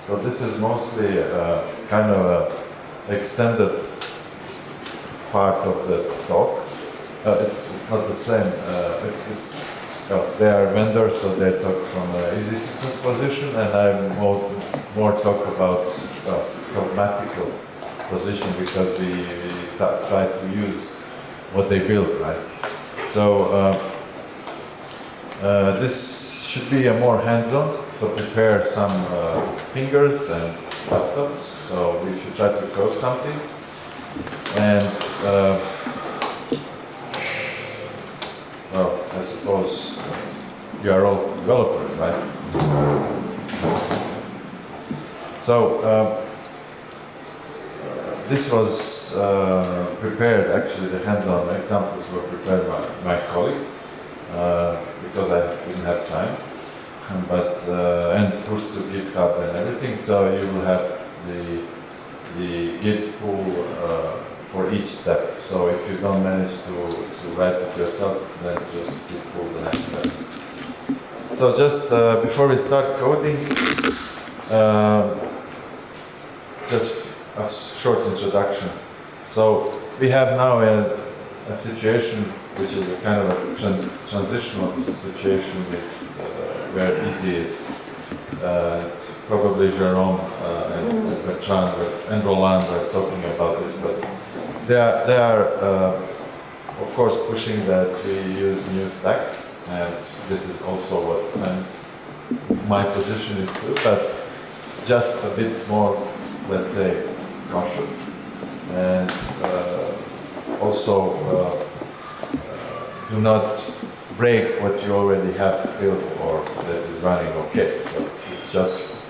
So this is mostly kind of an extended part of the talk. It's not the same. They are vendors, so they talk from an easy system position, and I more talk about pragmatical position because we try to use what they built, right? So this should be a more hands-on. So prepare some fingers and laptops. So we should try to code something, and well, I suppose you are all developers, right? So this was prepared, actually the hands-on examples were prepared by my colleague because I didn't have time, but and pushed to GitHub and everything, so you will have the Git pull for each step. So if you don't manage to write it yourself, then just Git pull the next step. So just before we start coding, just a short introduction. So we have now a situation which is a kind of a transitional situation with where easy is. Probably Jerome and Bertrand and Roland are talking about this, but they are of course pushing that we use new stack, and this is also what my position is too, but just a bit more, let's say, cautious, and also do not break what you already have built or that is running okay. So it's just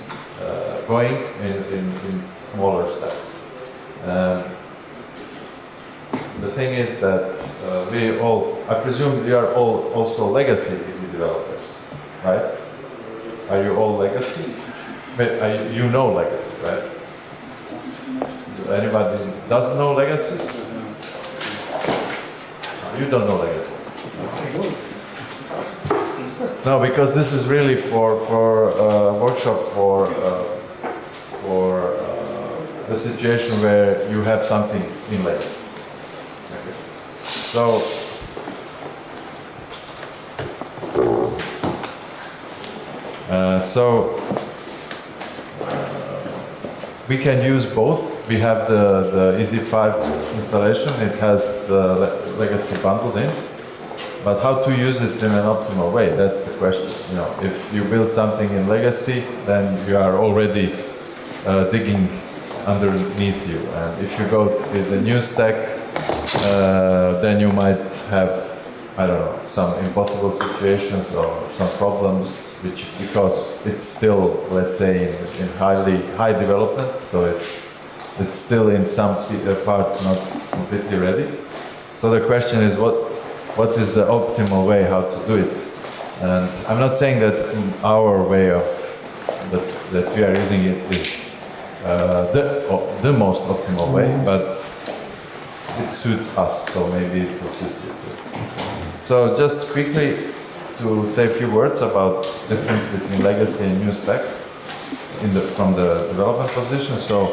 going in smaller steps. The thing is that I presume you are all also legacy easy developers, right? Are you all legacy? But you know legacy, right? Anybody doesn't know legacy? You don't know legacy. No, because this is really for a workshop for the situation where you have something in legacy. Okay. So we can use both. We have the EZ5 installation. It has the legacy bundled in. But how to use it in an optimal way? That's the question. You know, if you build something in legacy, then you are already digging underneath you. And if you go with the new stack, then you might have, I don't know, some impossible situations or some problems, because it's still, let's say, in high development, so it's still in some parts not completely ready. So the question is, what is the optimal way how to do it? And I'm not saying that our way of that we are using it is the most optimal way, but it suits us, so maybe it will suit you too. So just quickly to say a few words about difference between legacy and new stack from the development position. So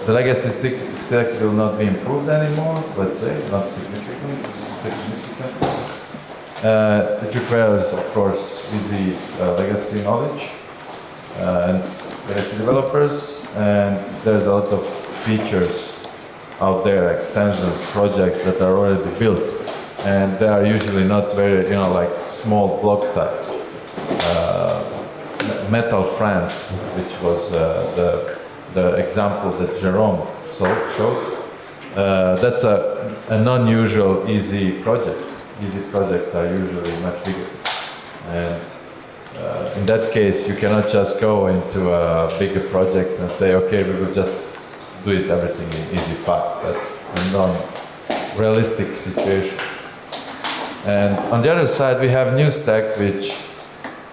the legacy stack will not be improved anymore, let's say, not significantly. It requires, of course, easy legacy knowledge and legacy developers, and there's a lot of features out there, extensions, projects that are already built, and they are usually not very, like small block size. Metal France, which was the example that Jerome showed, that's a non-usual easy project. Easy projects are usually much bigger, and in that case you cannot just go into bigger projects and say, okay, we will just do it everything in EZ5. That's a non-realistic situation. And on the other side we have new stack, which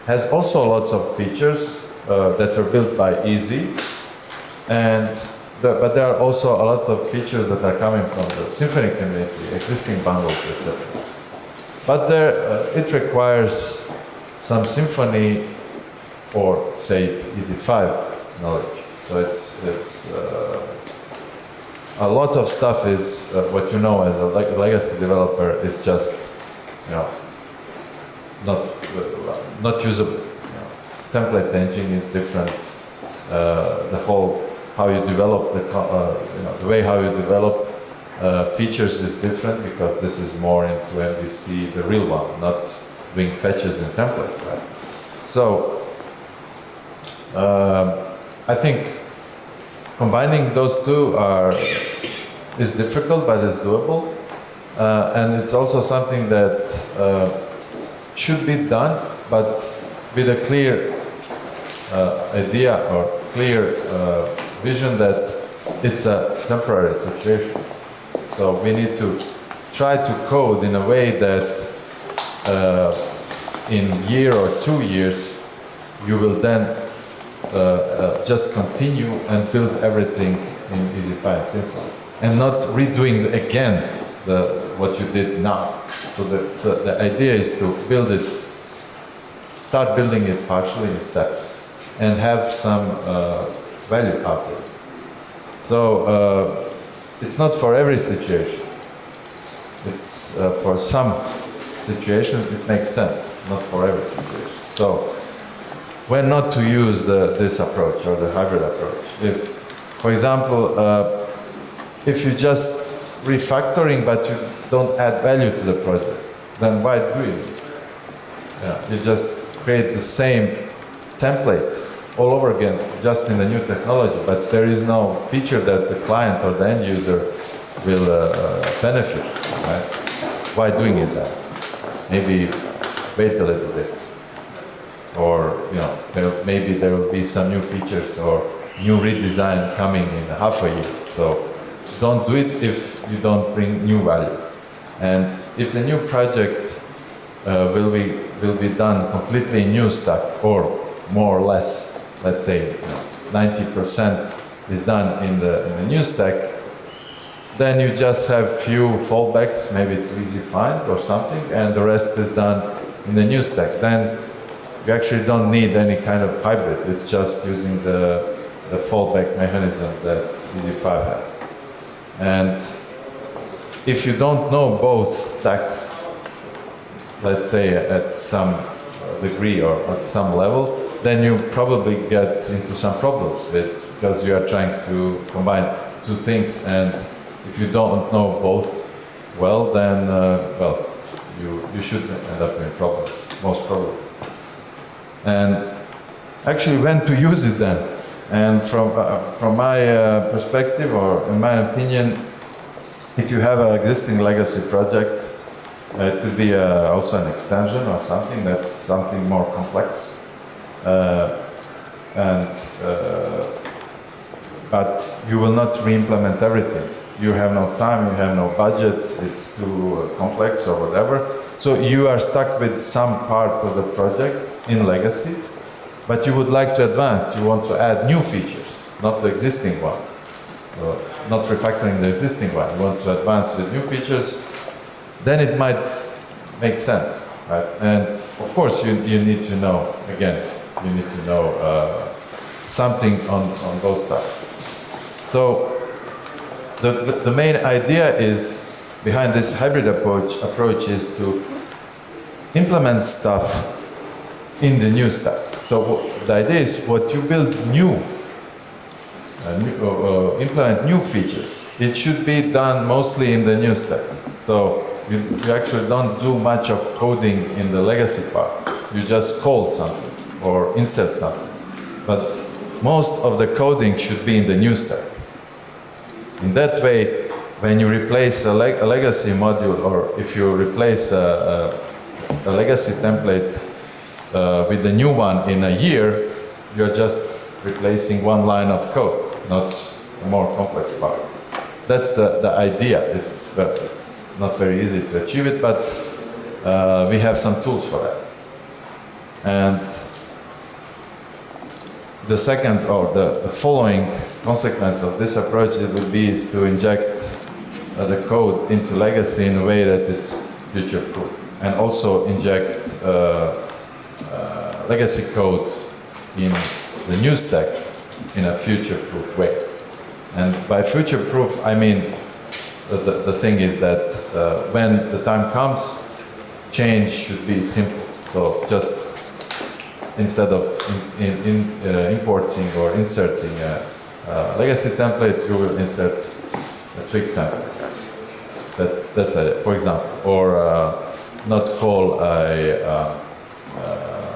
has also lots of features that were built by Easy, but there are also a lot of features that are coming from the Symfony community, existing bundles, etc. But it requires some Symfony, or say it EZ5 knowledge. So it's a lot of stuff is what you know as a legacy developer is just, you know, not usable. You know. Template engine is different. The whole how you develop the way how you develop features is different because this is more into MVC, the real one, not doing fetches in template. Right? So I think combining those two is difficult, but it's doable, and it's also something that should be done, but with a clear idea or clear vision that it's a temporary situation. So we need to try to code in a way that in year or 2 years you will then just continue and build everything in EasyFi and Symfony, and not redoing again what you did now. So the idea is to build it, start building it partially in steps, and have some value out of it. So it's not for every situation. It's for some situations it makes sense, not for every situation. So when not to use this approach or the hybrid approach. If, for example, if you just refactoring but you don't add value to the project, then why do it? Yeah, you just create the same templates all over again, just in the new technology, but there is no feature that the client or the end user will benefit. Right? Why doing it then? Maybe wait a little bit. Or, you know, maybe there will be some new features or new redesign coming in half a year. So don't do it if you don't bring new value. And if the new project will be done completely new stack, or more or less, let's say 90% is done in the new stack, then you just have few fallbacks, maybe to easy find or something, and the rest is done in the new stack. Then you actually don't need any kind of hybrid. It's just using the fallback mechanism that EasyFi has. And if you don't know both stacks, let's say at some degree or at some level, then you probably get into some problems because you are trying to combine two things, and if you don't know both well, then well, you should end up in problems, most probably. And actually when to use it then? And from my perspective, or in my opinion, if you have an existing legacy project, it could be also an extension or something that's something more complex. But you will not re-implement everything. You have no time, you have no budget, it's too complex or whatever. So you are stuck with some part of the project in legacy, but you would like to advance. You want to add new features, not the existing one. Not refactoring the existing one. You want to advance with new features, then it might make sense, right? And of course you need to know, again, you need to know something on those stuff. So the main idea is behind this hybrid approach is to implement stuff in the new stack. So the idea is what you build new, implement new features. It should be done mostly in the new stack. So you actually don't do much of coding in the legacy part. You just call something or insert something. But most of the coding should be in the new stack. In that way, when you replace a legacy module, or if you replace a legacy template with the new one in a year, you're just replacing one line of code, not a more complex part. That's the idea. It's not very easy to achieve it, but we have some tools for that. And the second, or the following consequence of this approach would be is to inject the code into legacy in a way that it's future-proof, and also inject legacy code in the new stack in a future-proof way. And by future-proof, I mean the thing is that when the time comes, change should be simple. So just instead of importing or inserting a legacy template, you will insert a tweak template. That's it, for example. Or not call a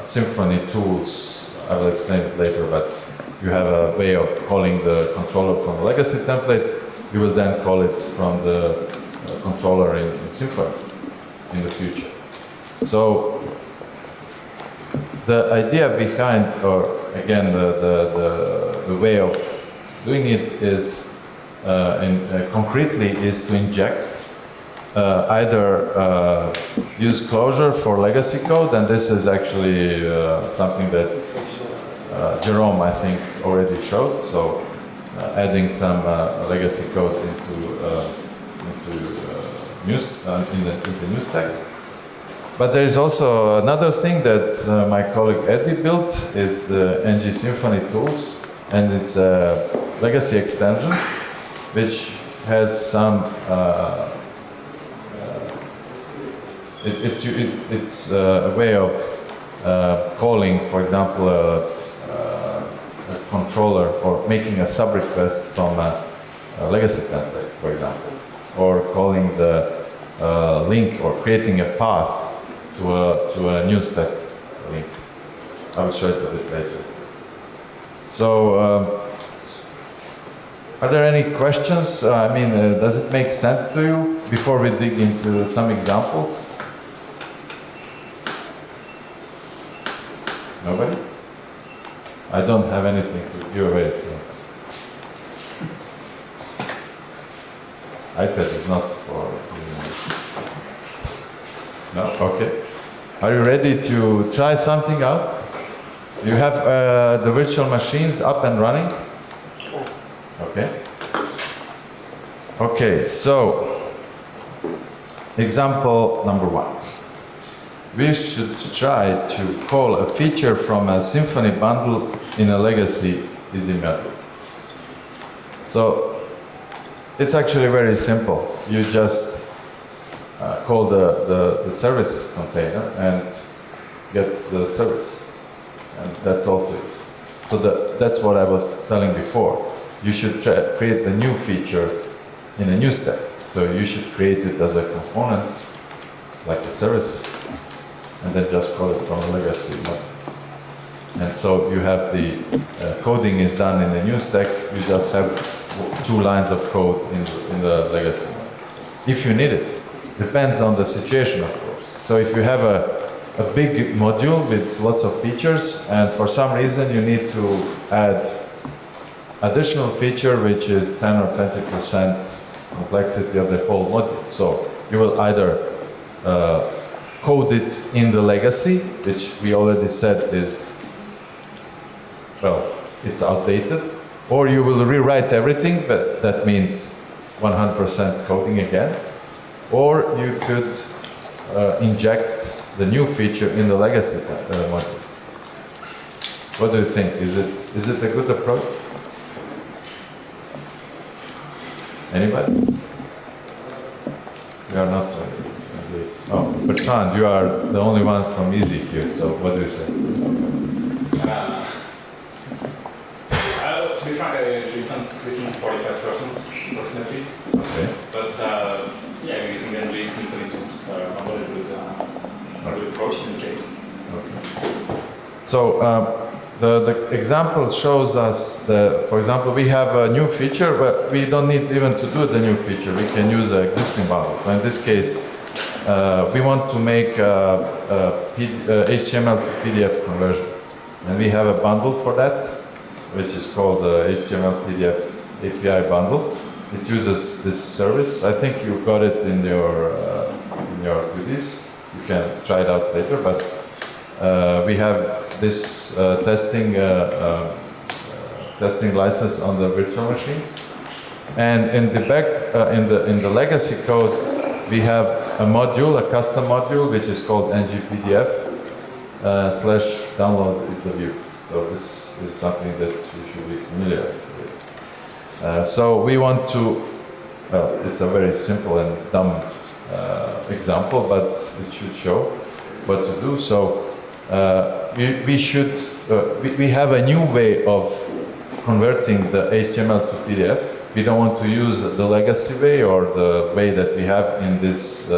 Symfony tools, I will explain it later, but you have a way of calling the controller from the legacy template. You will then call it from the controller in Symfony in the future. So the idea behind, or again, the way of doing it is, concretely, is to inject either use Clojure for legacy code, and this is actually something that Jerome, I think, already showed. So adding some legacy code into new stack. But there is also another thing that my colleague Eddie built is the ng Symfony tools, and it's a legacy extension which has some. It's a way of calling, for example, a controller, or making a sub request from a legacy template, for example, or calling the link, or creating a path to a new stack link. I will show it a bit later. So, are there any questions? I mean, does it make sense to you before we dig into some examples? Nobody? I don't have anything to give away, so. iPad is not for. No? Okay. Are you ready to try something out? You have the virtual machines up and running? Okay. Okay, so example number 1. We should try to call a feature from a Symfony bundle in a legacy easy method. So it's actually very simple. You just call the service container and get the service. And that's all to it. So that's what I was telling before. You should create a new feature in a new stack. So you should create it as a component, like a service, and then just call it from a legacy mode. And so you have the coding is done in the new stack. You just have 2 lines of code in the legacy mode. If you need it. Depends on the situation, of course. So if you have a big module with lots of features, and for some reason you need to add additional feature which is 10 or 20% complexity of the whole module. So you will either code it in the legacy, which we already said is, well, it's outdated, or you will rewrite everything, but that means 100% coding again, or you could inject the new feature in the legacy module. What do you think? Is it a good approach? Anybody? You are not. Oh, Bertrand, you are the only one from Easy here. So what do you say? We try to listen 45% approximately. Okay. But yeah, we're using NG Symfony tools. I'm going to do the approach in the case. Okay. So the example shows us that, for example, we have a new feature, but we don't need even to do the new feature. We can use an existing bundle. So in this case, we want to make HTML to PDF conversion. And we have a bundle for that, which is called the HTML PDF API bundle. It uses this service. I think you got it in your goodies. You can try it out later, but we have this testing license on the virtual machine. And in the back, in the legacy code, we have a module, a custom module, which is called ngpdf /download is the view. So this is something that you should be familiar with. So we want to, well, it's a very simple and dumb example, but it should show what to do. So we have a new way of converting the HTML to PDF. We don't want to use the legacy way or the way that we have in this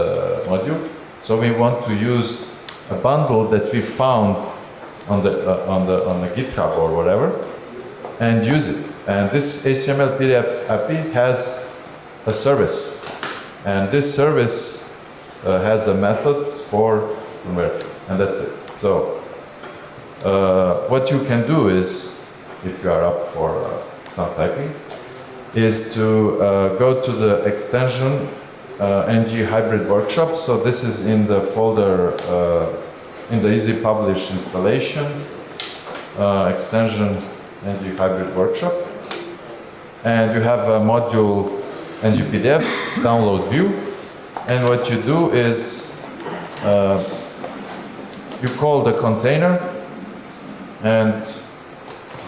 module. So we want to use a bundle that we found on the GitHub or whatever, and use it. And this HTML PDF API has a service, and this service has a method for converting, and that's it. So what you can do is, if you are up for some typing, is to go to the extension ng hybrid workshop. So this is in the folder in the easy publish installation extension ng hybrid workshop, and you have a module ngpdf download view, and what you do is you call the container and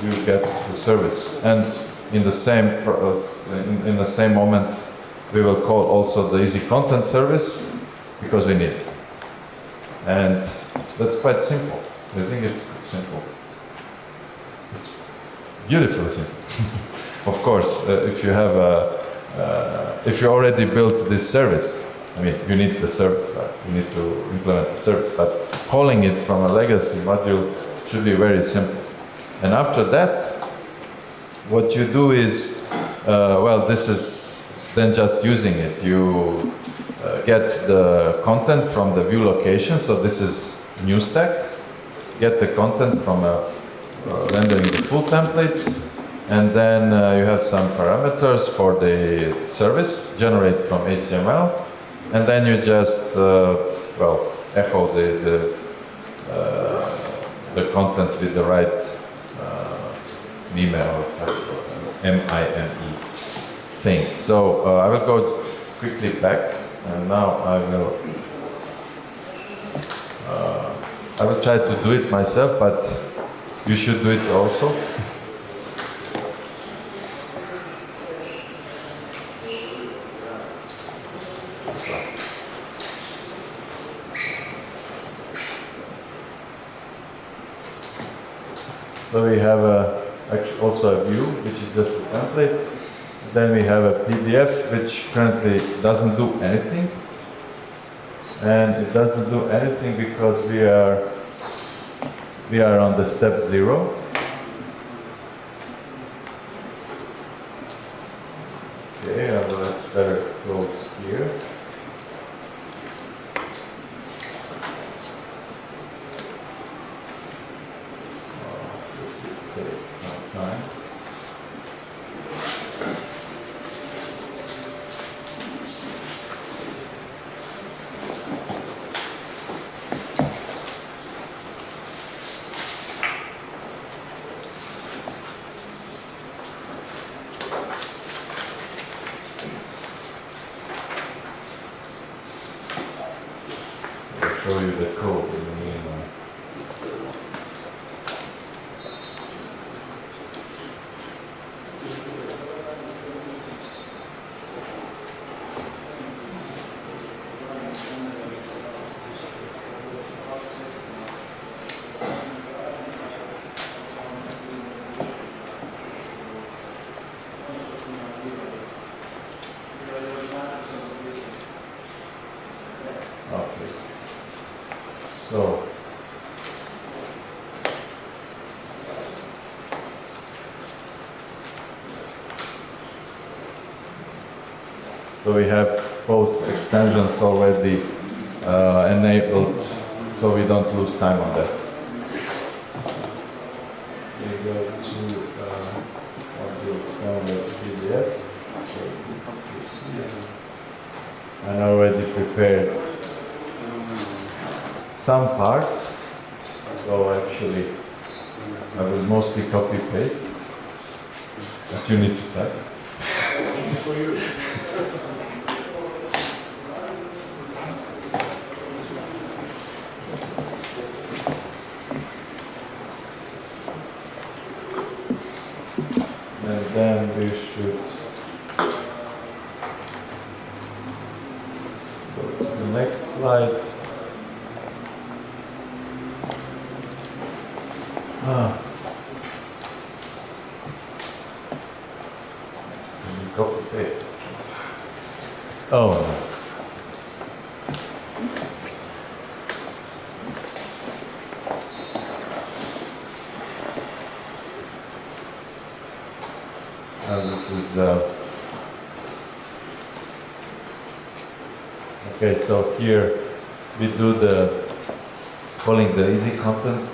you get the service, and in the same in the same moment we will call also the easy content service because we need it. And that's quite simple. I think it's simple. It's beautifully simple. Of course, if you have if you already built this service, I mean, you need the service, right? You need to implement the service, but calling it from a legacy module should be very simple. And after that, what you do is, well, this is then just using it. You get the content from the view location, so this is new stack. Get the content from rendering the full template, and then you have some parameters for the service, generate from HTML, and then you just, well, echo the content with the right mime or M-I-M-E thing. So I will go quickly back, and now I will try to do it myself, but you should do it also. So we have also a view, which is just a template. Then we have a PDF, which currently doesn't do anything. And it doesn't do anything because we are on the step 0. Okay, let's better close here. Show you the code in the meanwhile. So we have both extensions already enabled, so we don't lose time on that. We go to download PDF. And I already prepared some parts, so actually I will mostly copy paste, but you need to type. then we should go to the next slide. Copy paste. Oh no. This is okay. So here we do calling the easy content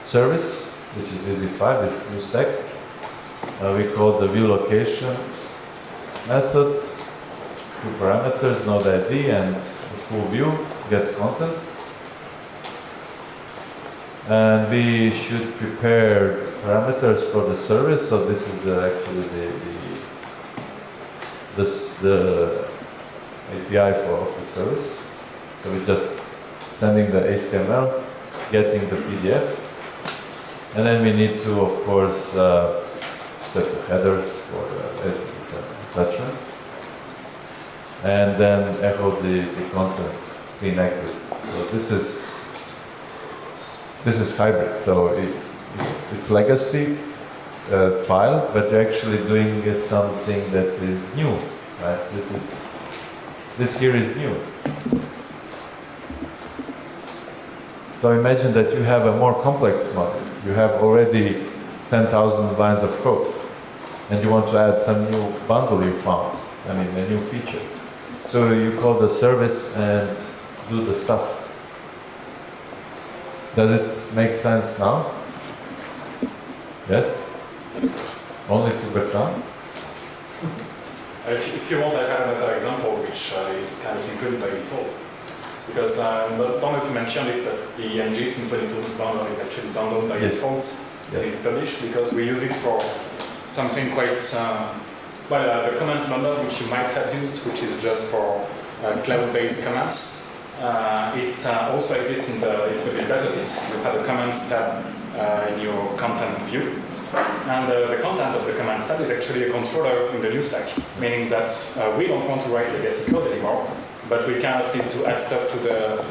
service, which is easy5 with new stack. We call the view location method, two parameters, node ID and full view, get content. And we should prepare parameters for the service. So this is actually the API of the service. So we're just sending the HTML, getting the PDF, and then we need to, of course, set the headers for the attachment, and then echo the contents, clean exit. So this is hybrid. So it's legacy file, but you're actually doing something that is new, right? This here is new. So imagine that you have a more complex model. You have already 10,000 lines of code, and you want to add some new bundle you found, a new feature. So you call the service and do the stuff. Does it make sense now? Yes? Only to Bertrand? If you want, I have another example which is kind of included by default. Because I don't know if you mentioned it, but the NG Symfony Tools bundle is actually downloaded by default. It's published because we use it for something quite, the commands bundle which you might have used, which is just for cloud-based commands. It also exists in the back office. You have the commands tab in your content view. And the content of the commands tab is actually a controller in the new stack, meaning that we don't want to write legacy code anymore, but we kind of need to add stuff to the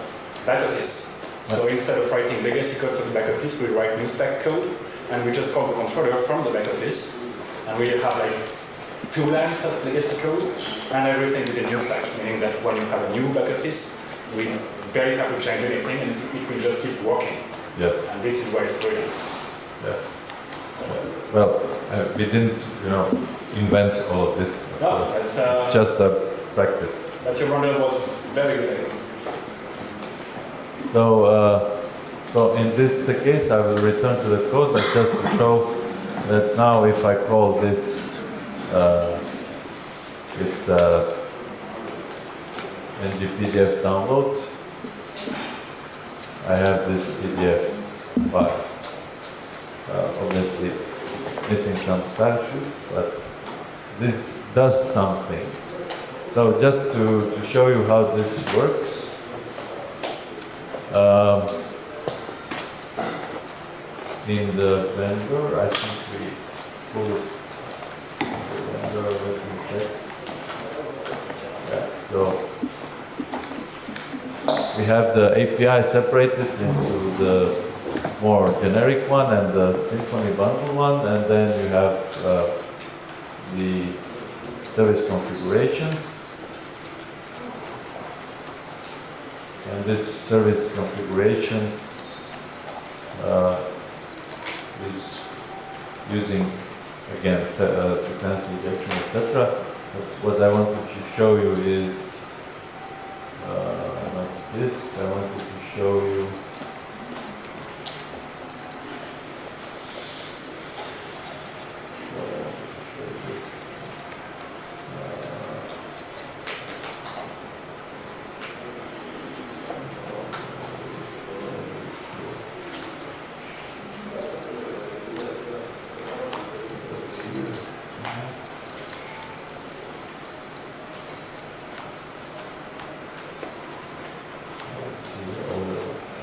back office. So instead of writing legacy code for the back office, we write new stack code, and we just call the controller from the back office. And we have like 2 lines of legacy code, and everything is in new stack, meaning that when you have a new back office, we barely have to change anything, and it will just keep working. Yes. And this is why it's brilliant. Yes. Well, we didn't, invent all of this. Of course. It's just a practice. But your model was very good at it. So in this case, I will return to the code, but just to show that now if I call this, it's ngPDF download. I have this PDF file. Obviously missing some style sheets, but this does something. So just to show you how this works, in the vendor, I think we pull it in the vendor, let me check. Yeah, so we have the API separated into the more generic one and the Symfony bundle one, and then you have the service configuration. And this service configuration is using, again, dependency injection, etc. What I wanted to show you is not this. I wanted to show you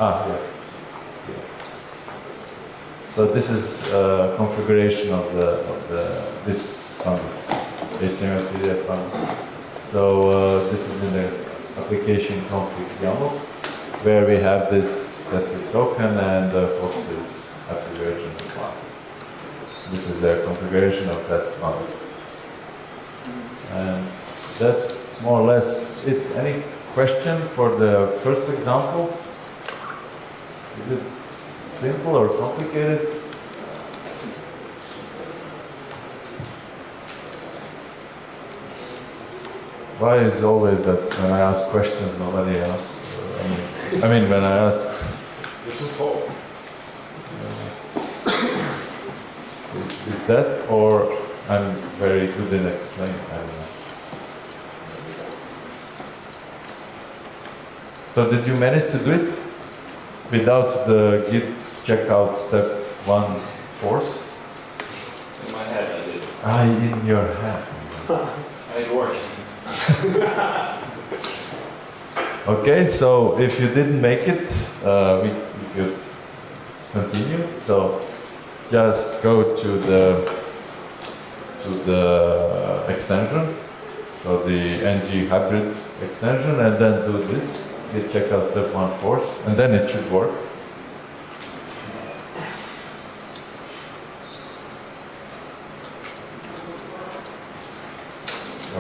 yeah. So this is configuration of this bundle, HTML PDF bundle. So this is in the application config YAML, where we have this tested token and host is happy version of one. This is the configuration of that bundle. And that's more or less it. Any question for the first example? Is it simple or complicated? Why is always that when I ask questions, nobody asks? I mean, when I ask. You're too tall. Is that, or I'm very good in explaining? I don't know. So did you manage to do it without the git checkout step 1 force? In my head, I did. In your head. And it works. Okay, so if you didn't make it, we could continue. So just go to the extension, so the ng hybrid extension, and then do this. Git checkout step 1 force, and then it should work.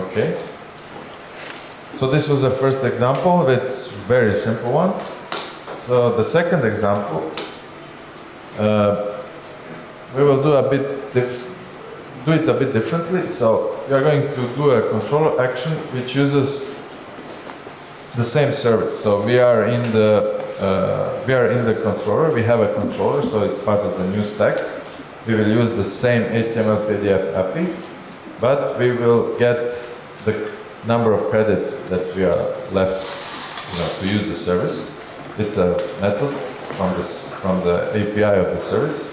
Okay. So this was the first example. It's very simple one. So the second example, we will do it a bit differently. So we are going to do a controller action which uses the same service. So we are in the controller. We have a controller, so it's part of the new stack. We will use the same HTML PDF API, but we will get the number of credits that we are left, to use the service. It's a method from the API of the service,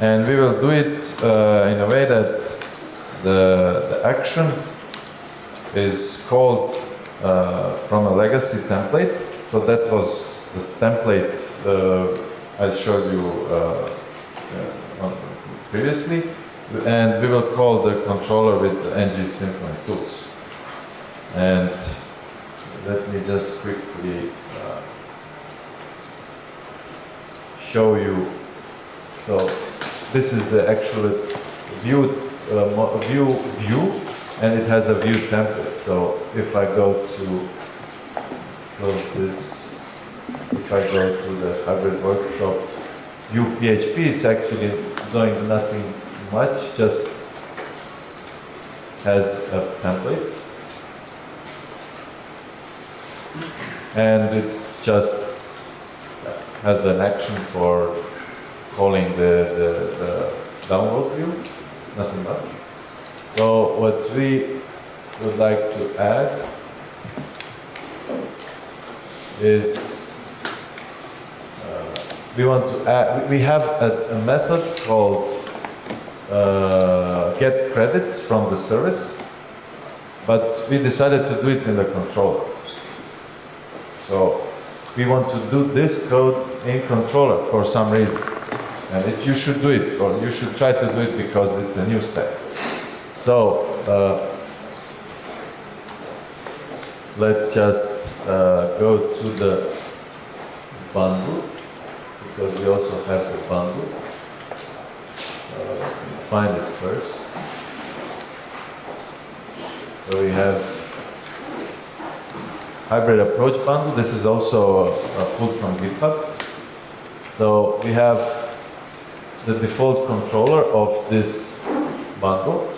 and we will do it in a way that the action is called from a legacy template. So that was this template I showed you previously, and we will call the controller with the ng Symfony tools. And let me just quickly show you. So this is the actual view, and it has a view template. So if I go to close this, if I go to the hybrid workshop view PHP, it's actually doing nothing much, just has a template. And it's just has an action for calling the download view, nothing much. So what we would like to add is we have a method called get credits from the service, but we decided to do it in the controller. So we want to do this code in controller for some reason. And you should do it, or you should try to do it because it's a new stack. So let's just go to the bundle, because we also have the bundle. Let's find it first. So we have hybrid approach bundle. This is also pulled from GitHub. So we have the default controller of this bundle.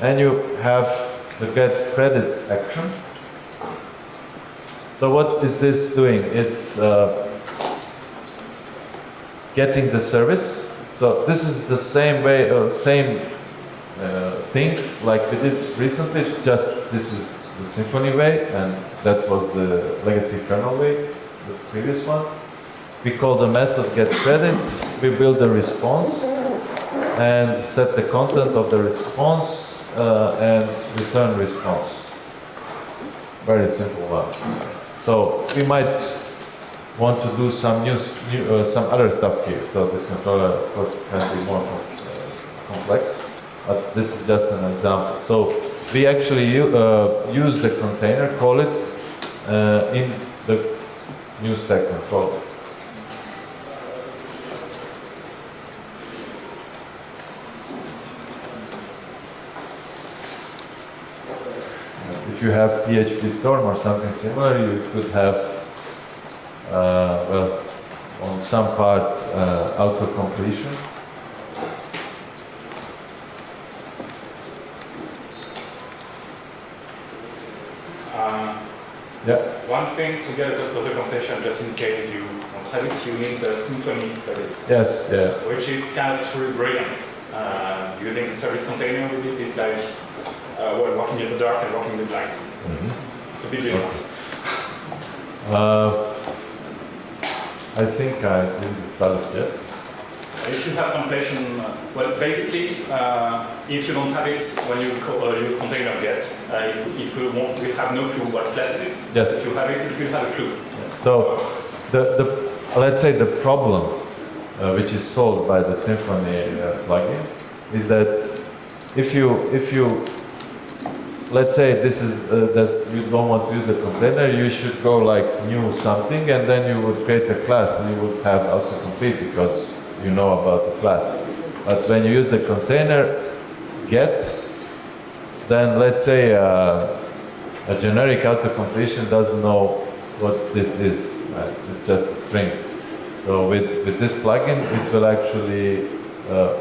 And you have the get credits action. So what is this doing? It's getting the service. So this is the same way, same thing like we did recently, just this is the Symfony way, and that was the legacy kernel way, the previous one. We call the method get credits, we build a response, and set the content of the response, and return response. Very simple one. So we might want to do some some other stuff here. So this controller, of course, can be more complex, but this is just an example. So we actually use the container, call it in the new stack controller. If you have PHP Storm or something similar, you could have, well, on some parts, auto-completion. Yeah. One thing to get auto-completion, just in case you don't have it, you need the Symfony edit. Yes, yeah. Which is kind of truly brilliant. Using the service container with it is like well, walking in the dark and walking in the light. It's a bit different. I think I didn't start it yet. If you have completion, well, basically, if you don't have it when you use container get, it will have no clue what class it is. Yes. If you have it, it will have a clue. So, let's say the problem which is solved by the Symfony plugin is that if you let's say this is that you don't want to use the container, you should go like new something, and then you would create a class and you would have autocomplete because you know about the class. But when you use the container get, then let's say a generic autocompletion doesn't know what this is. Right? It's just a string. So with this plugin, it will actually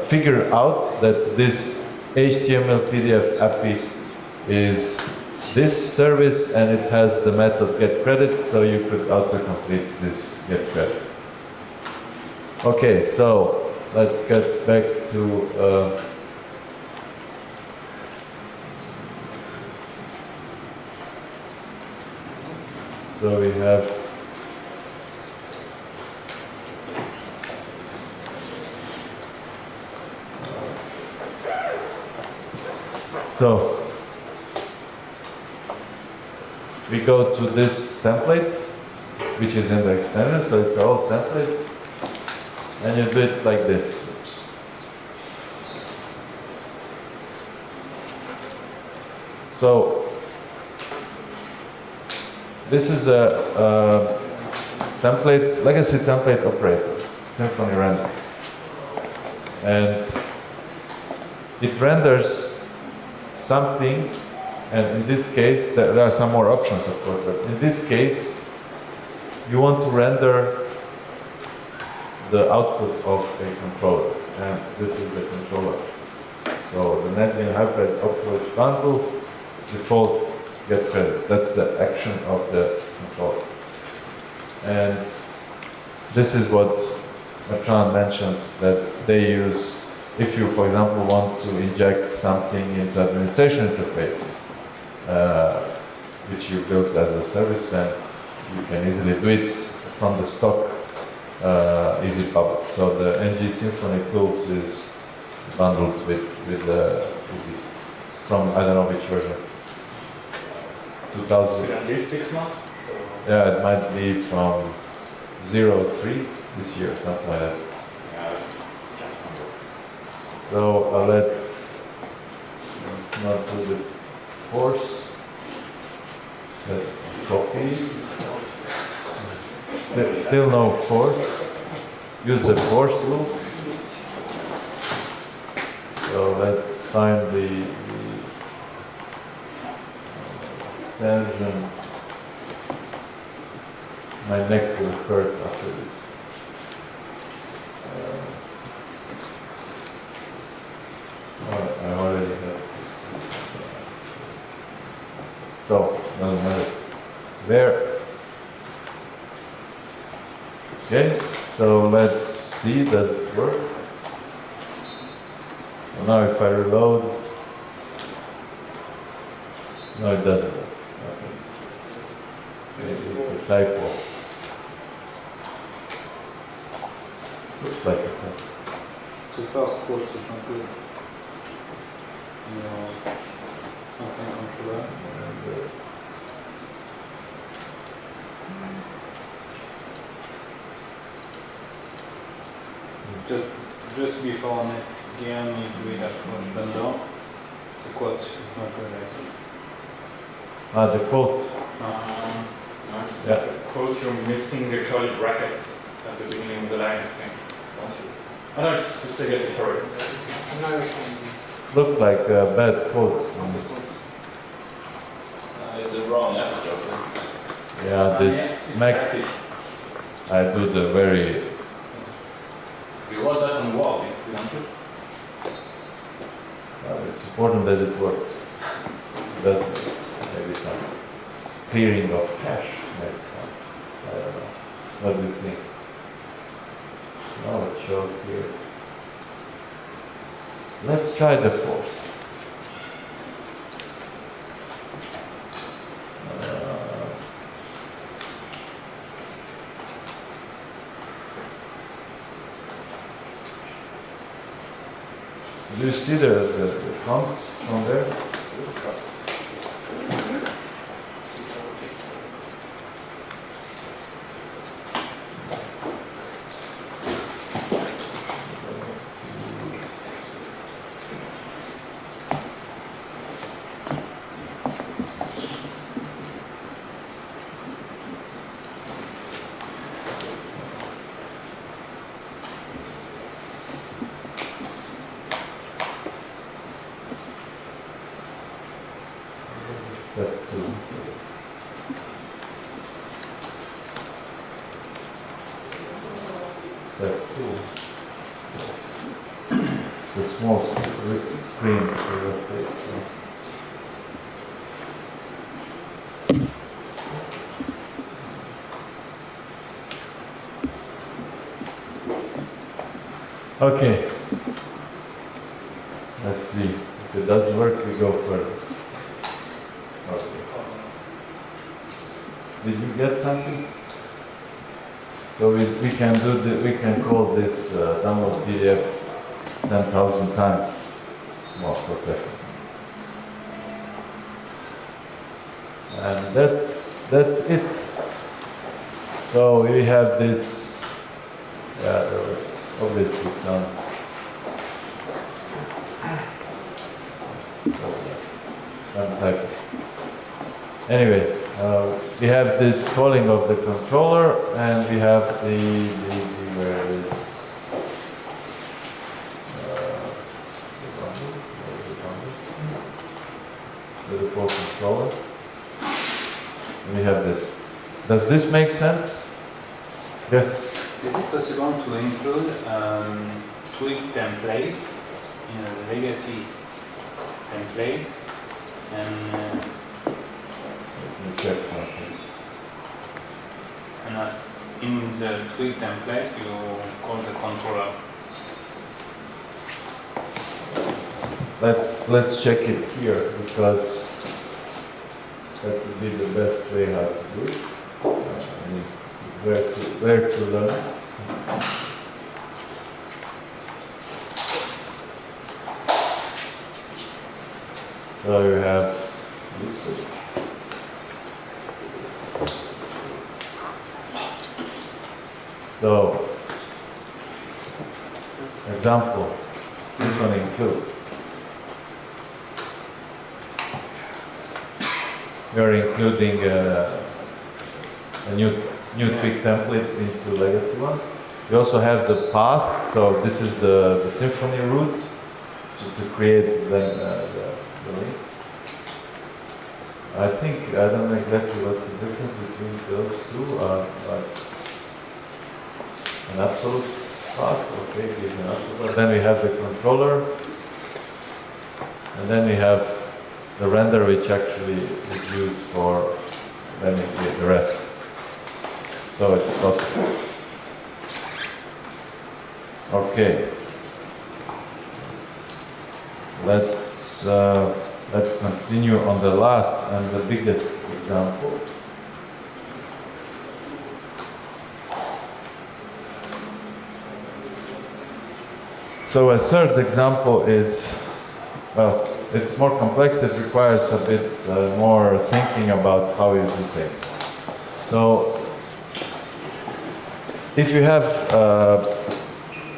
figure out that this HTML PDF API is this service, and it has the method get credit, so you could autocomplete this get credit. Okay, so let's get back to so we have so we go to this template, which is in the extender, so it's our old template, and you do it like this. So this is a template, legacy template operator, Symfony render, and it renders something. And in this case, there are some more options, of course, but in this case, you want to render the output of a controller, and this is the controller. So the NetBeans hybrid approach bundle, default get credit. That's the action of the controller. And this is what Bertrand mentioned, that they use, if you, for example, want to inject something into administration interface, which you built as a service, then you can easily do it from the stock Easy Public. So the NG Symfony tools is bundled with the Easy from, I don't know which version, 2000. At least 6 months? Yeah, it might be from 03 this year, something like that. So let's not do the force. Let's copy. Still no force. Use the force loop. So let's find the extension. My neck will hurt after this. I already have. So, doesn't matter. There. Okay, so let's see that work. So now if I reload, no, it doesn't. Okay. It's a typo. Looks like a typo. The first quote is not good. Something controller. just before the only we have bundle, the quote is not good, I see. The quote. No, it's Yeah. the quote, you're missing the curly brackets at the beginning of the line, I think. Oh no, it's legacy, sorry. Looked like a bad quote. It's a wrong episode. Yeah, this It's Mac, static. I do the very, You wrote that on the wall, didn't you? it's important that it works. That maybe some clearing of cache, maybe some, I don't know. What do you think? No, it shows here. Let's try the force. Do you see the prompt from there? Step 2. Step 2. The small screen real estate. Okay. Let's see. If it doesn't work, we go further. Okay. Did you get something? So we can do we can call this download PDF 10,000 times more protected. And that's it. So we have this. Yeah, there was obviously some type. Anyway, we have this calling of the controller, and we have the where is the default controller. And we have this. Does this make sense? Yes. Is it possible to include tweak template in a legacy template and Let me check something. in the tweak template you call the controller? Let's check it here, because that would be the best way how to do it. And where to learn it. So you have usage. So, example, this one include. We are including a new tweak template into legacy one. We also have the path, so this is the Symfony route to create the link. I think, I don't know exactly what's the difference between those two, but an absolute path, okay, give an absolute. Then we have the controller, and then we have the render, which actually is used for running the rest. So it's possible. Okay. Let's continue on the last and the biggest example. So a third example is, well, it's more complex. It requires a bit more thinking about how you do things. So if you have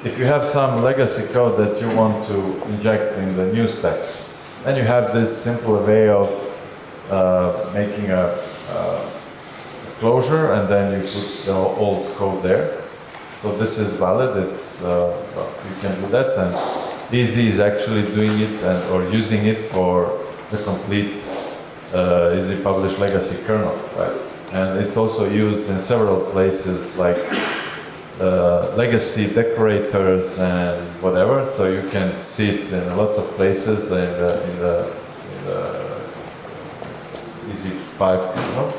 if you have some legacy code that you want to inject in the new stack, then you have this simple way of making a closure, and then you put the old code there. So this is valid. It's well, you can do that, and Easy is actually doing it or using it for the complete Easy published legacy kernel, right? And it's also used in several places like legacy decorators and whatever. So you can see it in a lot of places in the Easy 5 kernel.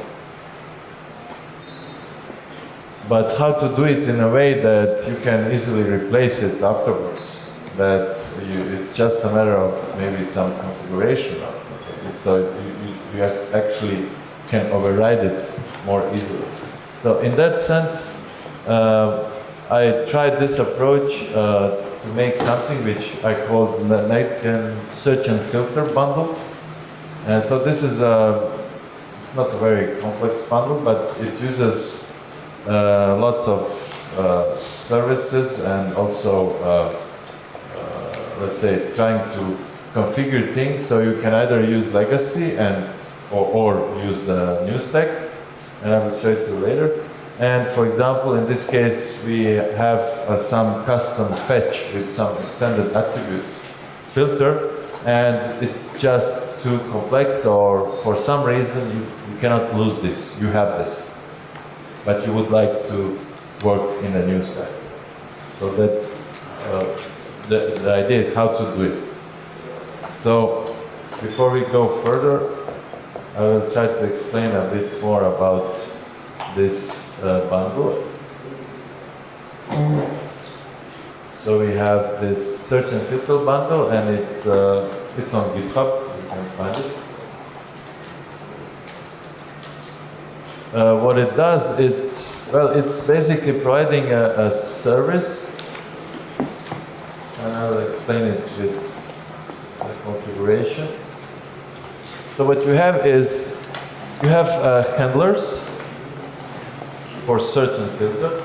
But how to do it in a way that you can easily replace it afterwards? That it's just a matter of maybe some configuration of it. So you actually can override it more easily. So in that sense, I tried this approach to make something which I called the search and filter bundle. And so this is it's not a very complex bundle, but it uses lots of services and also let's say trying to configure things, so you can either use legacy or use the new stack, and I will show it to you later. And for example, in this case, we have some custom fetch with some extended attribute filter, and it's just too complex, or for some reason you cannot lose this. You have this, but you would like to work in a new stack. So that's the idea is how to do it. So before we go further, I will try to explain a bit more about this bundle. So we have this search and filter bundle, and it's on GitHub. You can find it. What it does, it's basically providing a service, and I'll explain it with the configuration. So what you have is, you have handlers for search and filter,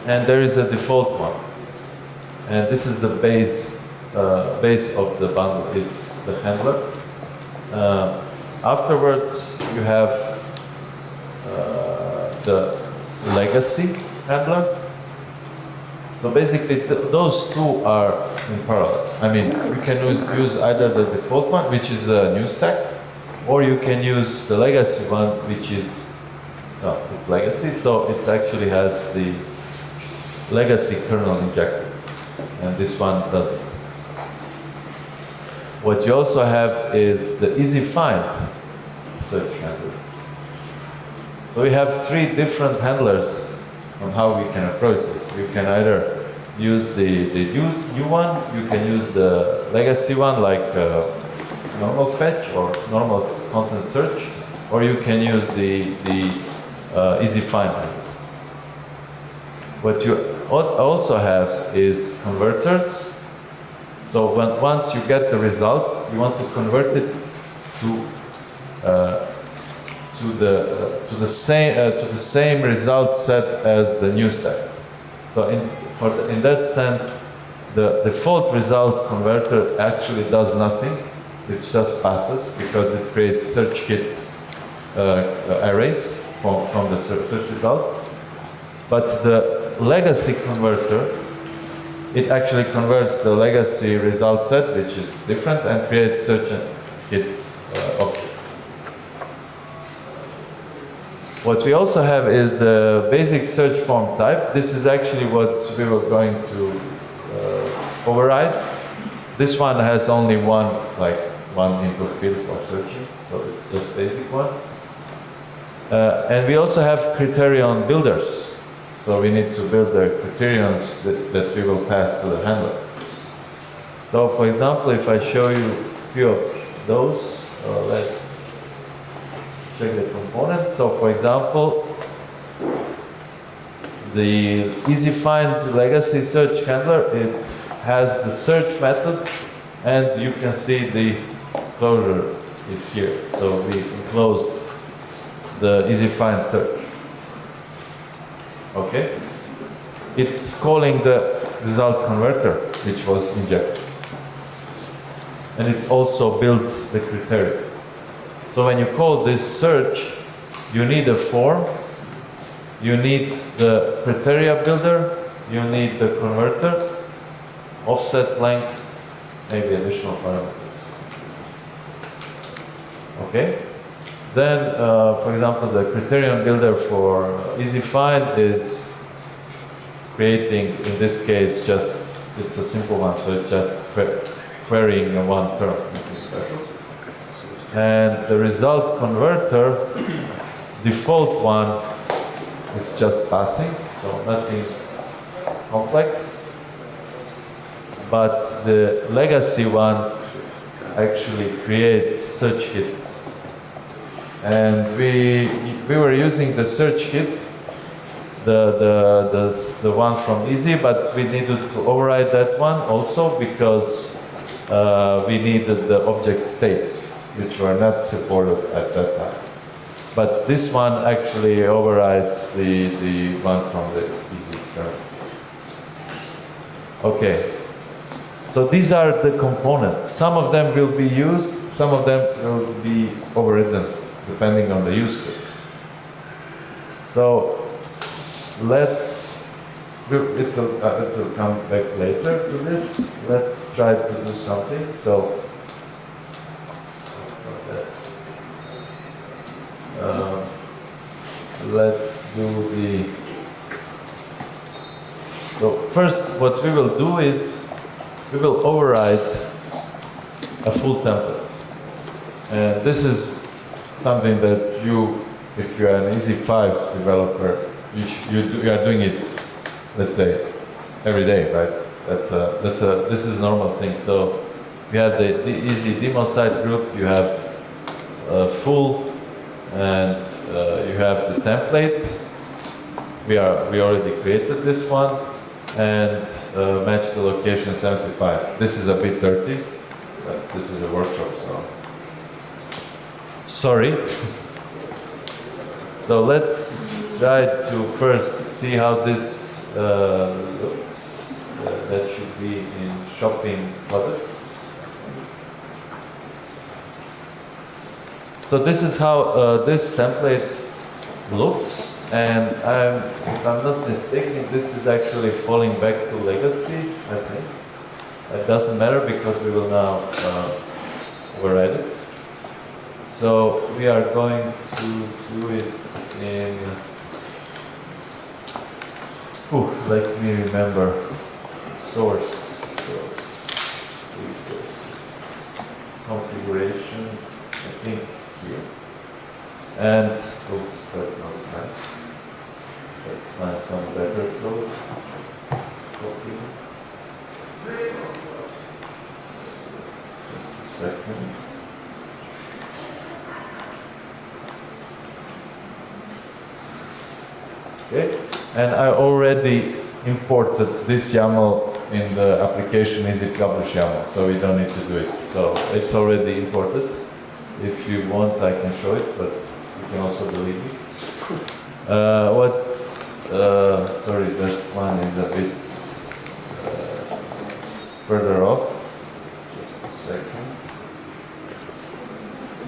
and there is a default one. And this is the base of the bundle, is the handler. Afterwards, you have the legacy handler. So basically, those two are in parallel. I mean, you can use either the default one, which is the new stack, or you can use the legacy one, which is it's legacy. So it actually has the legacy kernel injected, and this one doesn't. What you also have is the easy find search handler. So we have three different handlers on how we can approach this. You can either use the new one, you can use the legacy one like normal fetch or normal content search, or you can use the easy find handler. What you also have is converters. So once you get the result, you want to convert it to the same result set as the new stack. So in that sense, the default result converter actually does nothing. It just passes because it creates search hit arrays from the search results. But the legacy converter, it actually converts the legacy result set, which is different, and creates search and hit objects. What we also have is the basic search form type. This is actually what we were going to override. This one has only one input field for searching, so it's just basic one. And we also have criterion builders. So we need to build the criterions that we will pass to the handler. So for example, if I show you a few of those, let's check the component. So for example, the easy find legacy search handler, it has the search method, and you can see the closure is here. So we enclosed the easy find search. Okay? It's calling the result converter, which was Inject. And it also builds the criteria. So when you call this search, you need a form, you need the criteria builder, you need the converter, offset lengths, maybe additional parameters. Okay? Then, for example, the criterion builder for easy find is creating, in this case, just, it's a simple one, so it's just querying one term. And the result converter, default one, is just passing, so nothing complex. But the legacy one actually creates search hits. And we were using the search hit, the one from easy, but we needed to override that one also because we needed the object states, which were not supported at that time. But this one actually overrides the one from the easy term. Okay. So these are the components. Some of them will be used, some of them will be overridden, depending on the use case. So let's, it will come back later to this. Let's try to do something. So let's do the, so first what we will do is we will override a full template. And this is something that you, if you're an EZ5 developer, you are doing it, let's say, every day, right? This is a normal thing. So you have the easy demo site group, you have full, and you have the template. We already created this one, and match the location 75. This is a bit dirty, but this is a workshop, so sorry. So let's try to first see how this looks. That should be in shopping products. So this is how this template looks, and if I'm not mistaken, this is actually falling back to legacy, I think. It doesn't matter because we will now override it. So we are going to do it in, let me remember, source, resource, configuration, I think here. And, that's not nice. Let's find some better code. Copy. Just a second. Okay, and I already imported this YAML in the application easy publish YAML, so we don't need to do it. So it's already imported. If you want, I can show it, but you can also delete it. Sorry, that one is a bit further off. Just a second.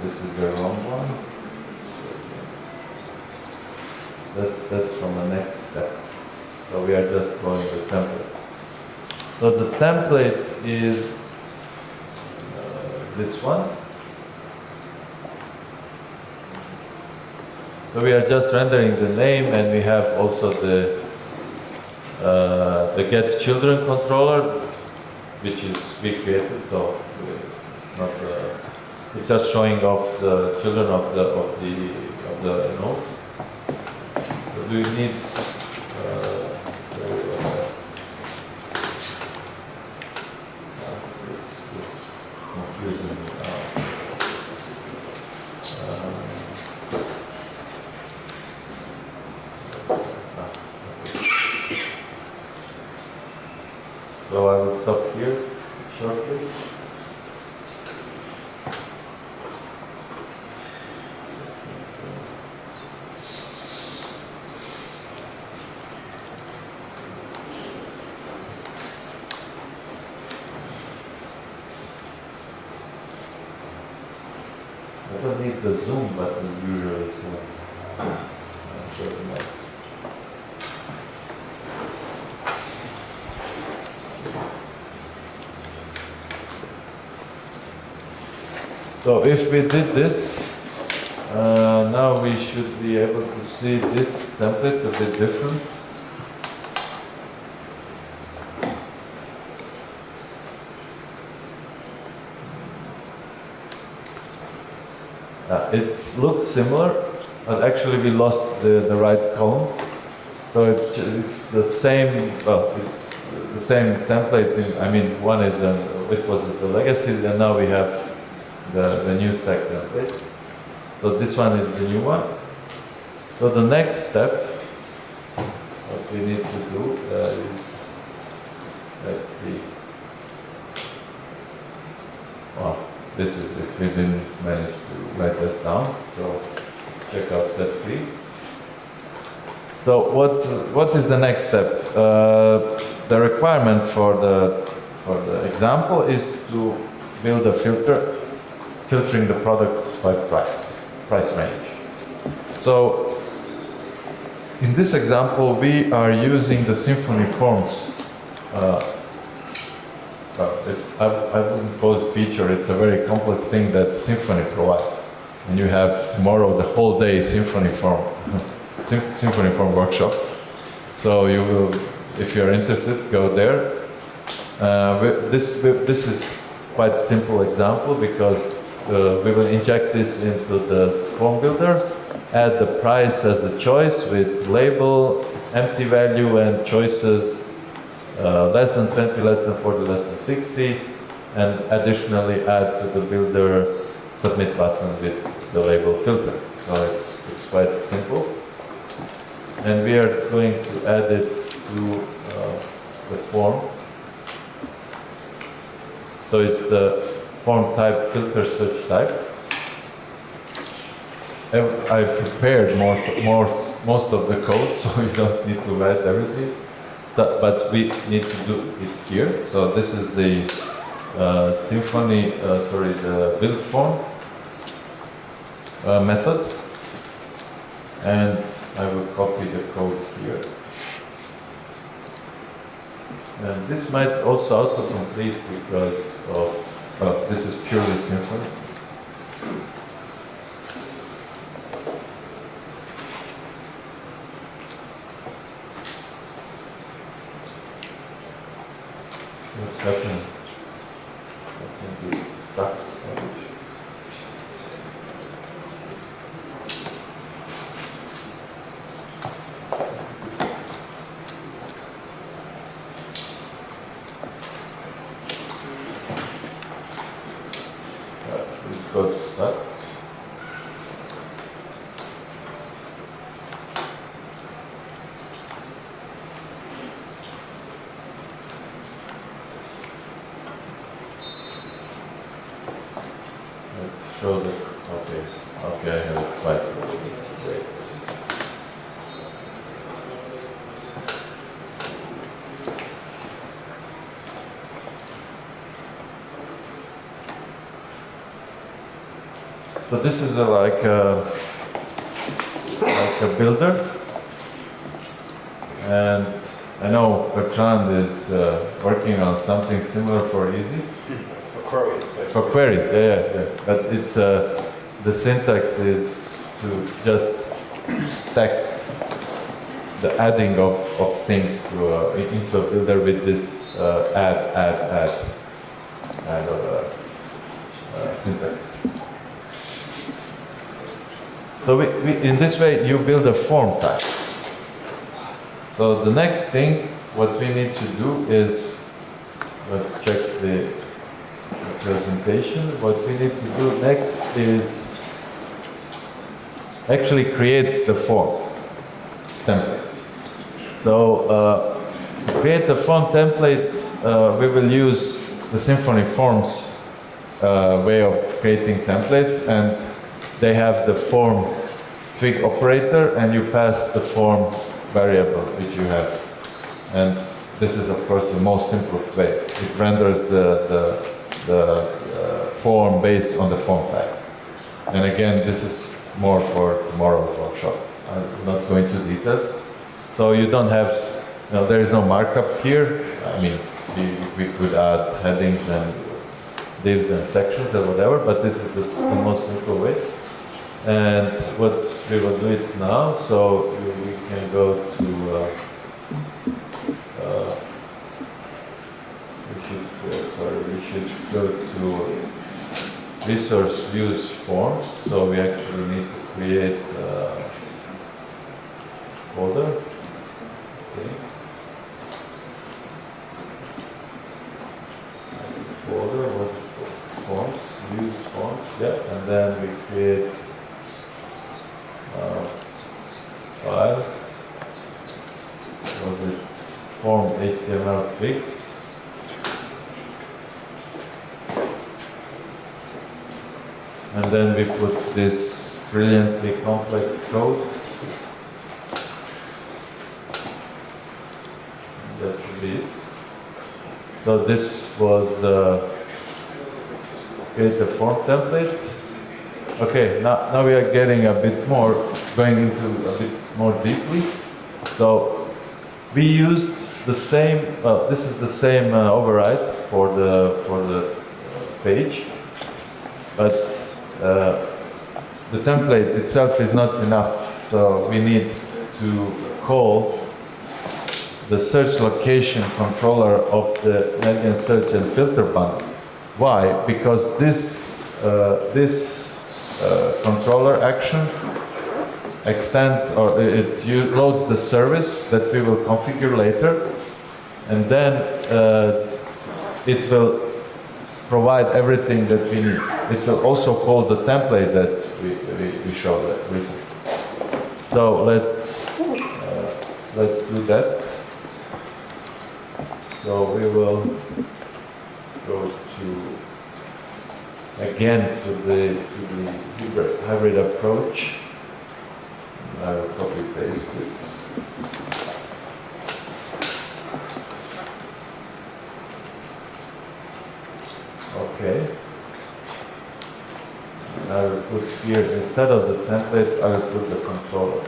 This is the wrong one. That's from the next step. So we are just going the template. So the template is this one. So we are just rendering the name, and we have also the get children controller, which is we created. So it's not it's just showing off the children of the node. Do you need this confusing me now. So I will stop here shortly. don't need the zoom button usually, so so if we did this, now we should be able to see this template a bit different. It looks similar, but actually we lost the right column. So it's the same. Well, it's the same template. I mean, one is it was the legacy, and now we have the new stack template. So this one is the new one. So the next step, what we need to do is, let's see. Well, this is if we didn't manage to write this down. So check out step 3. So what is the next step? The requirement for the example is to build a filter, filtering the products by price range. So in this example, we are using the Symfony forms. I wouldn't call it feature. It's a very complex thing that Symfony provides, and you have tomorrow the whole day Symfony form. Symfony form workshop. So you will, if you're interested, go there. This is quite a simple example because we will inject this into the form builder, add the price as the choice with label, empty value, and choices less than 20, less than 40, less than 60, and additionally add to the builder submit button with the label filter. So it's quite simple. And we are going to add it to the form. So it's the form type filter search type. I prepared most of the code, so you don't need to write everything. So, but we need to do it here. So this is the Symfony, the build form method. And I will copy the code here. And this might also autocomplete because of, this is purely Symfony. What's happening? I think it's stuck. Got stuck. Let's show the, okay, I have it twice. Great. So this is like a builder, and I know Bertrand is working on something similar for Easy. For queries. For queries, yeah. But it's the syntax is to just stack the adding of things to into a builder with this add syntax. So in this way, you build a form type. So the next thing, what we need to do is, let's check the presentation. What we need to do next is actually create the form template. So to create the form template, we will use the Symfony Forms way of creating templates, and they have the form twig operator, and you pass the form variable which you have. And this is, of course, the most simplest way. It renders the form based on the form type. And again, this is more for tomorrow's workshop. I'm not going to details. So you don't have, there is no markup here. I mean, we could add headings and divs and sections or whatever, but this is the most simple way. And what we will do it now, so we can go to, we should go to resource use forms. So we actually need to create a folder. Okay. Folder with forms, use forms, yeah, and then we create file with form HTML twig. And then we put this brilliantly complex code. That should be it. So this was create the form template. Okay, now we are getting a bit more, going into a bit more deeply. So we used the same, this is the same override for the page, but the template itself is not enough. So we need to call the search location controller of the Netgen search and filter bundle. Why? Because this controller action extends, or it loads the service that we will configure later, and then it will provide everything that we need. It will also call the template that we showed recently. So let's do that. So we will go again to the hybrid approach. I will copy paste it. Okay. And I will put here, instead of the template, I will put the controller.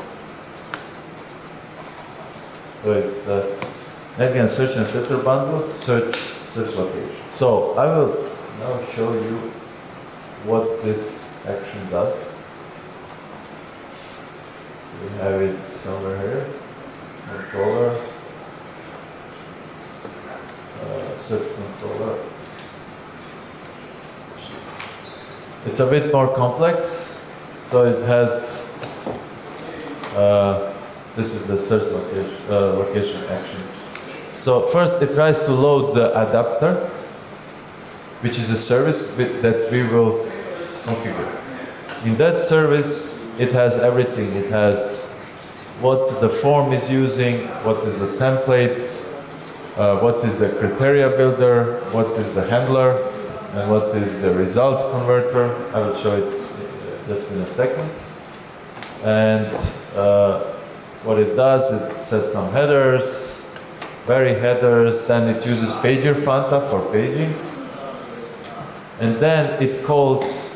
So it's again, search and filter bundle, search location. So I will now show you what this action does. We have it somewhere here. Controller, search controller. It's a bit more complex. So it has, this is the search location action. So first it tries to load the adapter, which is a service that we will configure. In that service, it has everything. It has what the form is using, what is the template, what is the criteria builder, what is the handler, and what is the result converter. I will show it just in a second. And what it does, it sets some headers, vary headers, then it uses pager Fanta for paging. And then it calls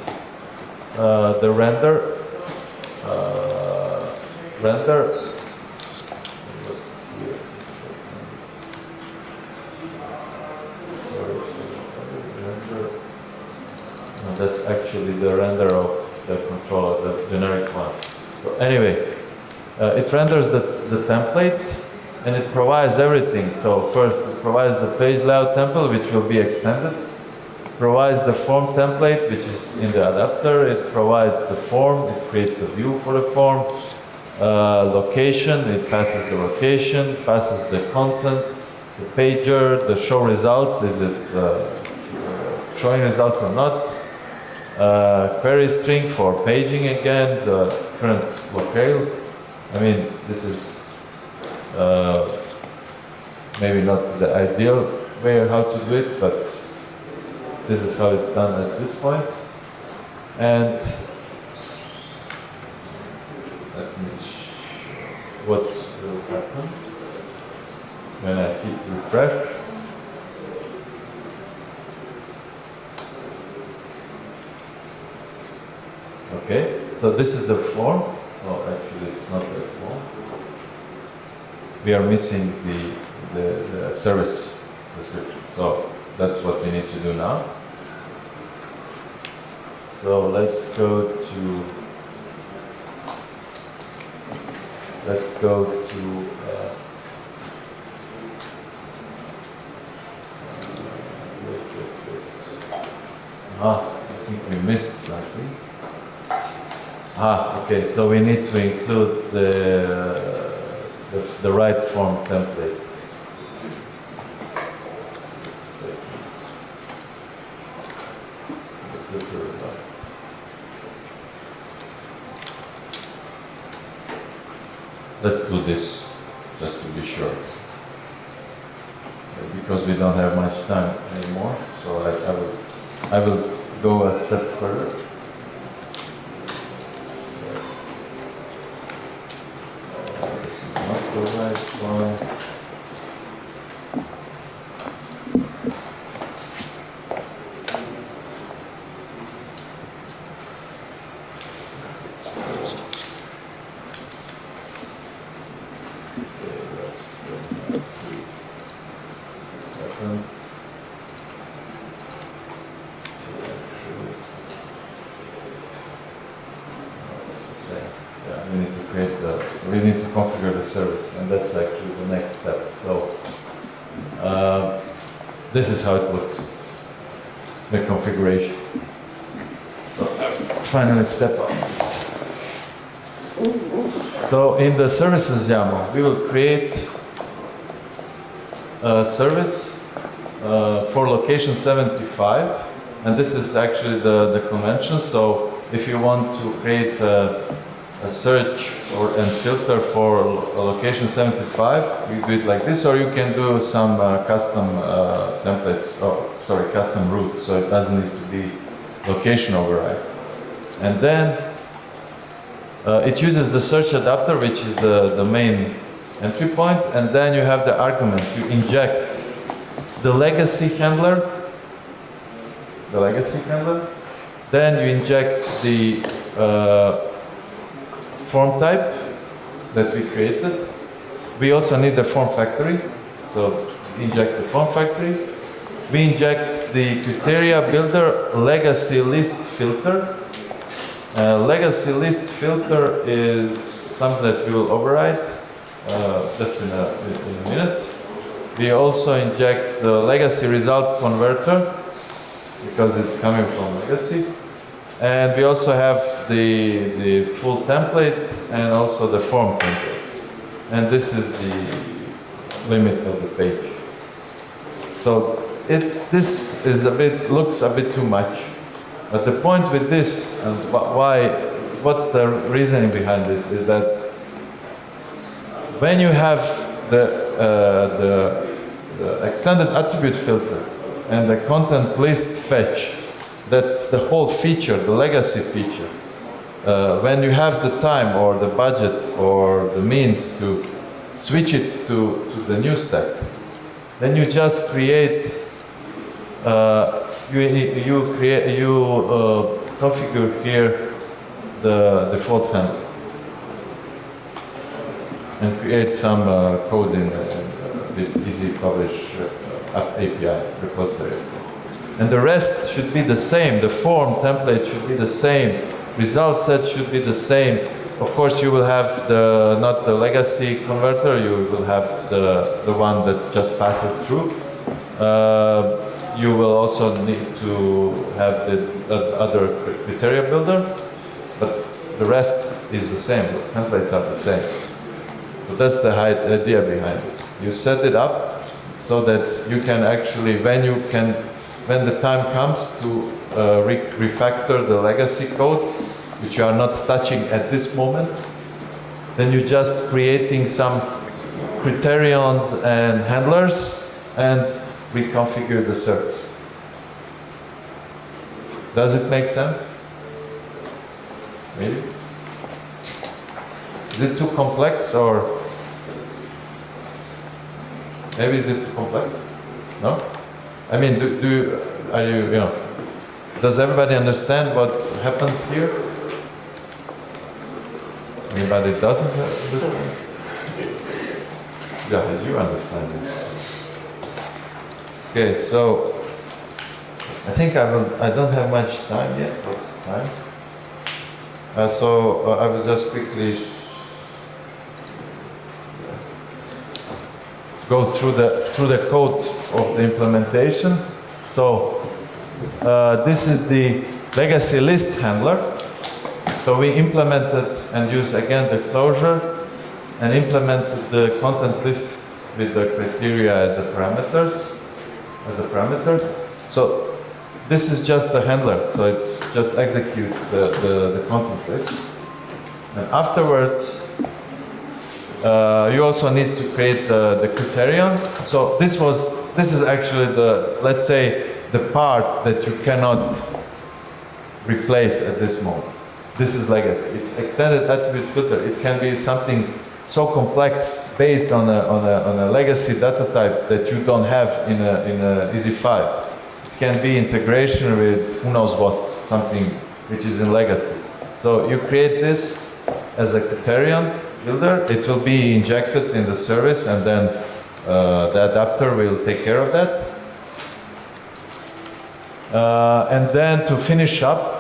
the render. No, that's actually the render of the controller, the generic one. So anyway, it renders the template and it provides everything. So first it provides the page layout template, which will be extended. It provides the form template, which is in the adapter. It provides the form, it creates the view for the form. Location, it passes the location, passes the content, the pager, the show results, is it showing results or not. Query string for paging again, the current locale. I mean, this is maybe not the ideal way of how to do it, but this is how it's done at this point. And let me show what will happen when I hit refresh. Okay, so this is the form. Oh, actually, it's not the form. We are missing the service description. So that's what we need to do now. So let's go to I think we missed something. Okay, so we need to include the right form template. Let's do this, just to be sure. Because we don't have much time anymore, so I will go a step further. This is not the right one. We need to configure the service, and that's actually the next step. So this is how it looks, the configuration. So, finally step up. So in the services YAML, we will create a service for location 75, and this is actually the convention. So if you want to create a search and filter for location 75, you do it like this, or you can do some custom templates, custom route, so it doesn't need to be location override. And then it uses the search adapter, which is the main entry point, and then you have the argument. You inject the legacy handler, then you inject the form type that we created. We also need the form factory, so inject the form factory. We inject the criteria builder legacy list filter. Legacy list filter is something that we will override just in a minute. We also inject the legacy result converter because it's coming from legacy. And we also have the full template and also the form template. And this is the limit of the page. So this is looks a bit too much. But the point with this, and what's the reasoning behind this, is that when you have the extended attribute filter and the content list fetch, that the whole feature, the legacy feature, when you have the time or the budget or the means to switch it to the new stack, then you just create, you configure here the default handler and create some code in this easy publish API repository. And the rest should be the same. The form template should be the same. Result set should be the same. Of course, you will have not the legacy converter, you will have the one that just passes through. You will also need to have the other criteria builder, but the rest is the same. The templates are the same. So that's the idea behind it. You set it up so that you can actually, when the time comes to refactor the legacy code, which you are not touching at this moment, then you're just creating some criterions and handlers and reconfigure the service. Does it make sense? Maybe? Is it too complex, or maybe is it too complex? No? I mean, does everybody understand what happens here? Anybody doesn't understand? Yeah, you understand it. Okay, so I think I don't have much time yet. What's the time? So I will just quickly go through the code of the implementation. So this is the legacy list handler. So we implemented and use again the closure and implemented the content list with the criteria as the parameters, as a parameter. So this is just a handler, so it just executes the content list. And afterwards, you also need to create the criterion. So this is actually the, let's say, the part that you cannot replace at this moment. This is legacy. It's extended attribute filter. It can be something so complex based on a legacy data type that you don't have in a EZ5. It can be integration with who knows what, something which is in legacy. So you create this as a criterion builder. It will be injected in the service, and then the adapter will take care of that. And then to finish up,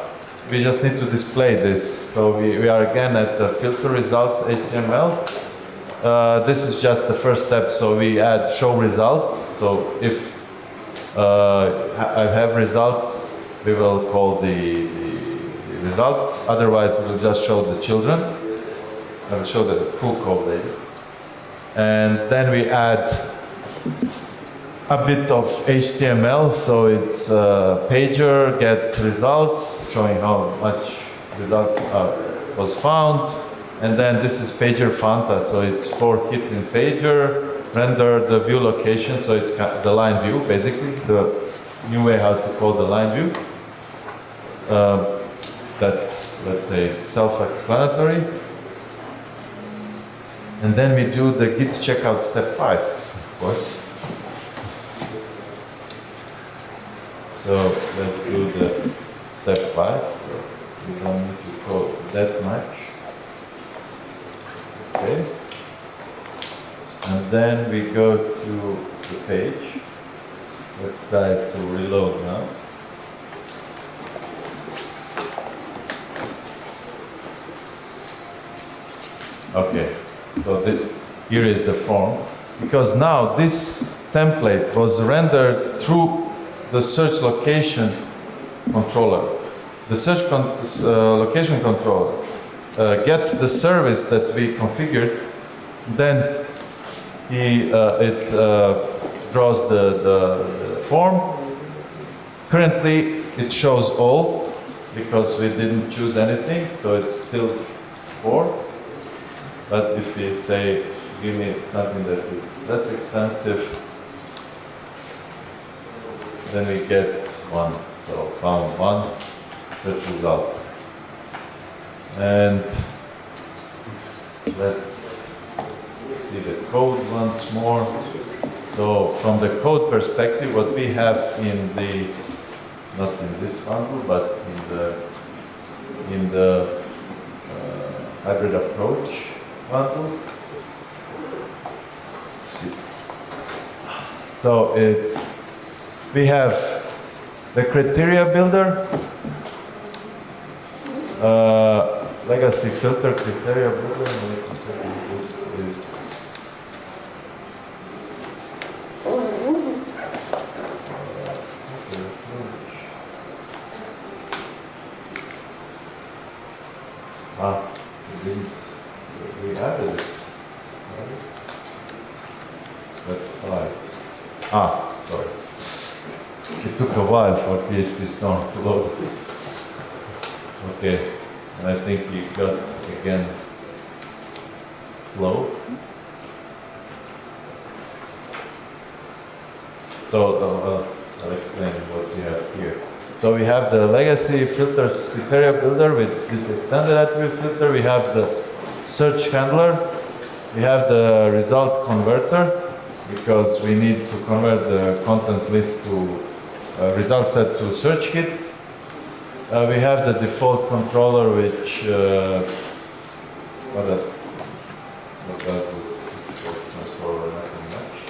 we just need to display this. So we are again at the filter results HTML. This is just the first step. So we add show results. So if I have results, we will call the results. Otherwise, we will just show the children. I will show the full code later. And then we add a bit of HTML, so it's pager get results, showing how much result was found, and then this is pager fanta, so it's for hit in pager, render the view location, so it's the line view, basically the new way how to call the line view. That's, let's say, self-explanatory. And then we do the git checkout step 5, of course. So let's do the step 5. So we don't need to code that much. Okay. And then we go to the page. Let's try to reload now. Okay. So here is the form. Because now this template was rendered through the search location controller. The search location controller gets the service that we configured, then it draws the form. Currently it shows all because we didn't choose anything, so it's still 4. But if we say, give me something that is less expensive, then we get 1. So found 1 search result. And let's see the code once more. So from the code perspective, what we have in the, not in this bundle, but in the hybrid approach bundle. So it's, we have the criteria builder, legacy filter criteria builder. We added it. That's 5. Sorry. It took a while for PHP Storm to load. Okay, and I think you got again slow. So I'll explain what we have here. So we have the legacy filters criteria builder with this extended attribute filter. We have the search handler. We have the result converter because we need to convert the content list to result set to search hit. We have the default controller which What that? What does transformer nothing much.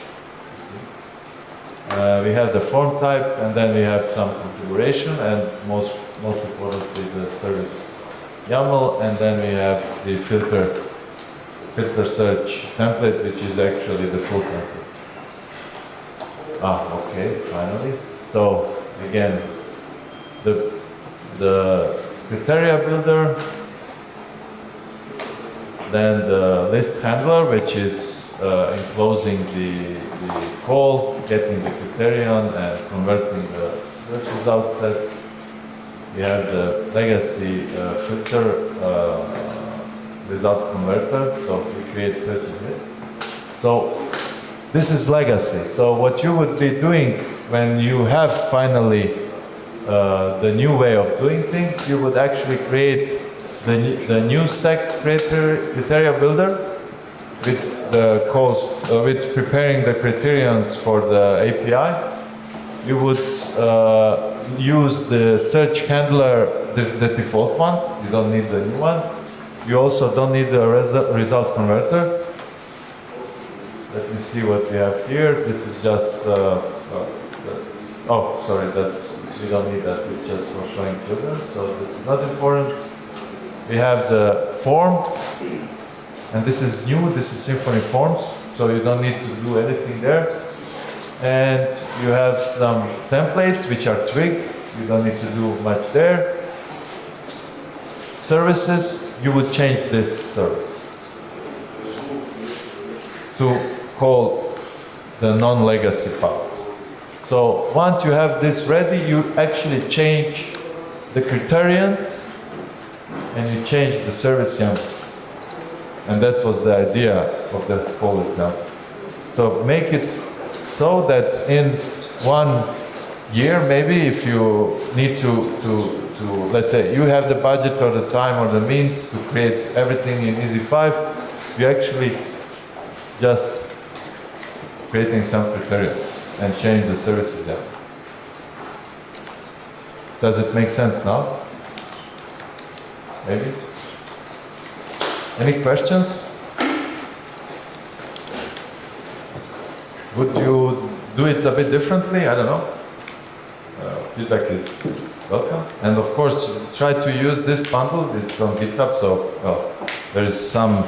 We have the form type, and then we have some configuration, and most importantly the service YAML, and then we have the filter search template, which is actually the full template. Okay, finally. So again, the criteria builder, then the list handler, which is enclosing the call, getting the criterion and converting the search result set. We have the legacy filter result converter, so we create certain here. So this is legacy. So what you would be doing when you have finally the new way of doing things, you would actually create the new stack criteria builder with the calls, with preparing the criterions for the API. You would use the search handler, the default one. You don't need the new one. You also don't need the result converter. Let me see what we have here. This is just, oh, sorry, that we don't need that. It's just for showing children, so this is not important. We have the form, and this is new. This is Symfony Forms, so you don't need to do anything there. And you have some templates which are twig. You don't need to do much there. Services, you would change this service to call the non-legacy part. So once you have this ready, you actually change the criterions and you change the service YAML. And that was the idea of this whole example. So make it so that in 1 year, maybe if you need to let's say you have the budget or the time or the means to create everything in EZ5, you actually just creating some criteria and change the services there. Does it make sense now? Maybe? Any questions? Would you do it a bit differently? I don't know. Feedback is welcome. And of course, try to use this bundle. It's on GitHub, so there is some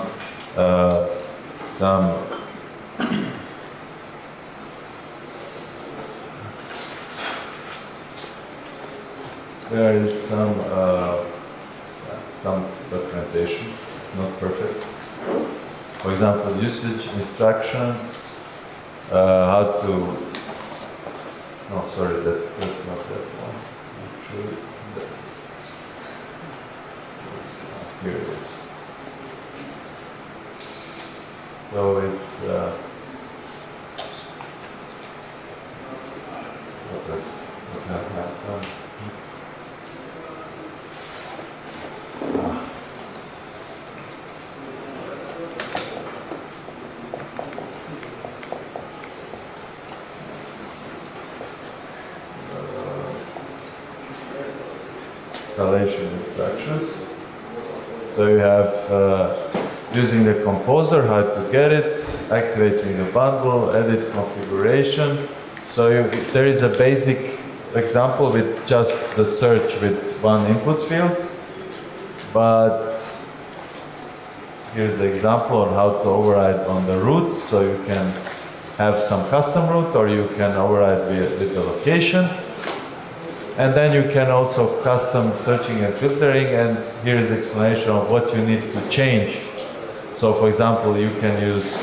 there is some documentation. It's not perfect. For example, usage instructions, how to. No, sorry, that's not that one. Actually, here it is. So it's what has happened? Installation instructions. So you have using the composer, how to get it, activating the bundle, edit configuration. So there is a basic example with just the search with one input field, but here's the example on how to override on the root. So you can have some custom root, or you can override with the location. And then you can also custom searching and filtering, and here is the explanation of what you need to change. So for example, you can use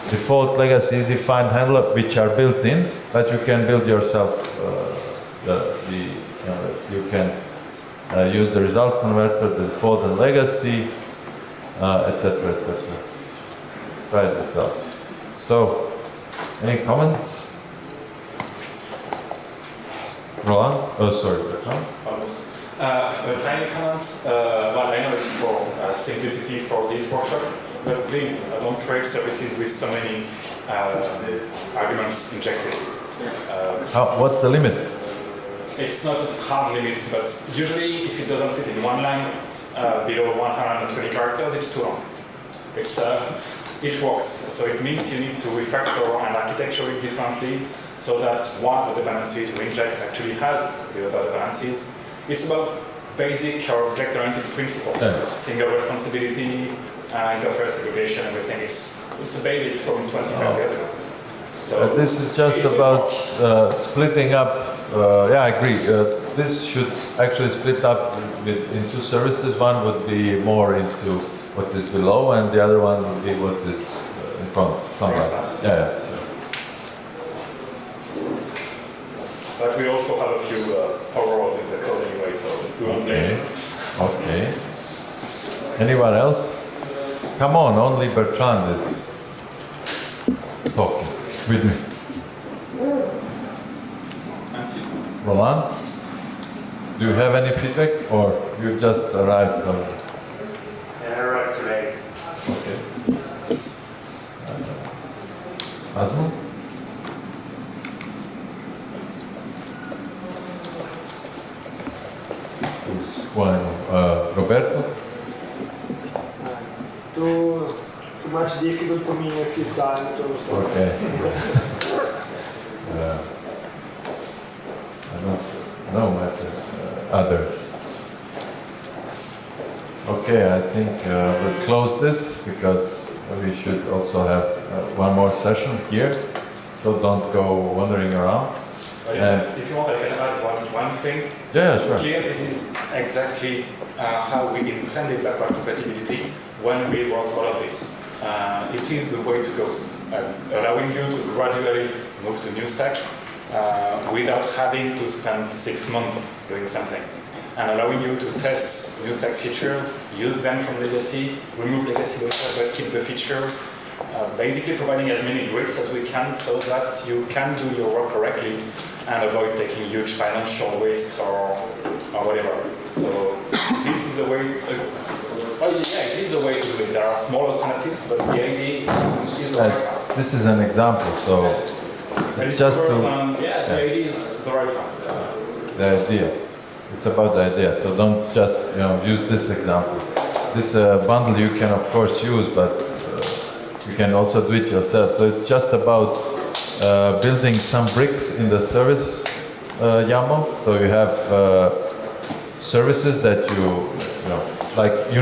default legacy easy find handler, which are built in, but you can build yourself you can use the result converter, the default and legacy, etc., etc. Try this out. So, any comments? Roland? Oh, sorry, Bertrand. Almost. Tiny comments. Well, I know it's for simplicity for this workshop, but please don't create services with so many arguments injected. What's the limit? It's not a hard limit, but usually if it doesn't fit in one line below 120 characters, it's too long. it works. So it means you need to refactor and architecture it differently so that one of the dependencies we inject actually has the other dependencies. It's about basic object-oriented principles, single responsibility, interface segregation, everything. It's a basics from 25 years ago. So this is just about splitting up. Yeah, I agree. This should actually split up into services. One would be more into what is below, and the other one would be what is in front. Yeah. But we also have a few power-ups in the code anyway, so we won't Okay. Okay. Anyone else? Come on, only Bertrand is talking with me. Roland, do you have any feedback, or you just arrived somewhere? I arrived today. Okay. Asmo? Roberto? Too much difficult for me a few times to start. Okay. I don't know others. Okay, I think we'll close this because we should also have one more session here, so don't go wandering around. If you want, I can add one thing. Yeah, sure. Here, this is exactly how we intended backward compatibility when we wrote all of this. It is the way to go, allowing you to gradually move to new stack without having to spend 6 months doing something, and allowing you to test new stack features, use them from legacy, remove legacy later, but keep the features, basically providing as many bricks as we can so that you can do your work correctly and avoid taking huge financial risks or whatever. So this is a way, it is a way to do it. There are small alternatives, but the idea is the right one. This is an example, so it's just the idea is the right one. the idea. It's about the idea. So don't just use this example. This bundle you can of course use, but you can also do it yourself. So it's just about building some bricks in the service YAML. So you have services that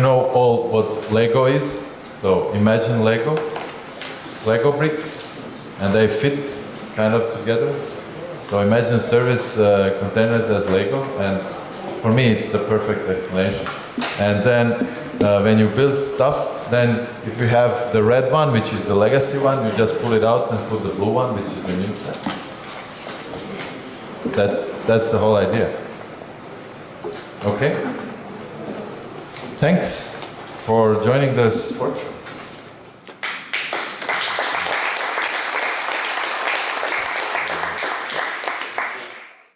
all what Lego is. So imagine Lego bricks, and they fit kind of together. So imagine service containers as Lego, and for me it's the perfect explanation. And then when you build stuff, then if you have the red one, which is the legacy one, you just pull it out and put the blue one, which is the new stack. That's the whole idea. Okay? Thanks for joining this workshop.